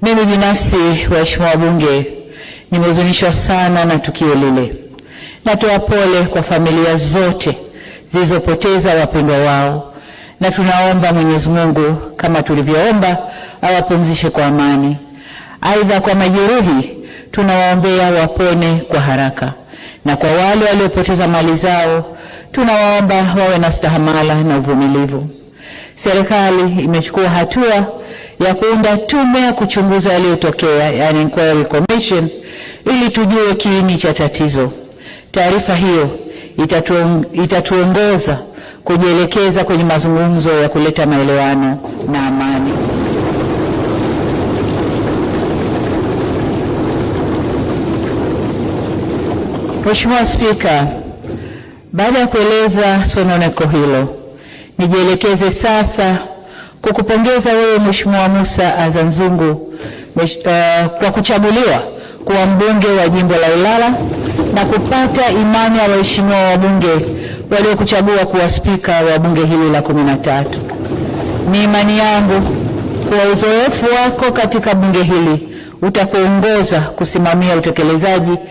Mimi binafsi, waheshimiwa wabunge, nimehuzunishwa sana na tukio lile. Natoa pole kwa familia zote zilizopoteza wapendwa wao, na tunaomba Mwenyezi Mungu kama tulivyoomba awapumzishe kwa amani. Aidha, kwa majeruhi tunawaombea wapone kwa haraka, na kwa wale waliopoteza mali zao tunawaomba wawe na stahamala na uvumilivu. Serikali imechukua hatua ya kuunda tume ya kuchunguza yaliyotokea, yani inquiry commission, ili tujue kiini cha tatizo. Taarifa hiyo itatuongoza kujielekeza kwenye mazungumzo ya kuleta maelewano na amani. Mheshimiwa Spika, baada ya kueleza sononeko hilo, nijielekeze sasa kukupongeza wewe Mheshimiwa Mussa Azzan Zungu kwa kuchaguliwa kuwa mbunge wa jimbo la Ilala na kupata imani ya waheshimiwa wabunge waliokuchagua kuwa spika wa bunge hili la 13. Ni imani yangu kuwa uzoefu wako katika bunge hili utakuongoza kusimamia utekelezaji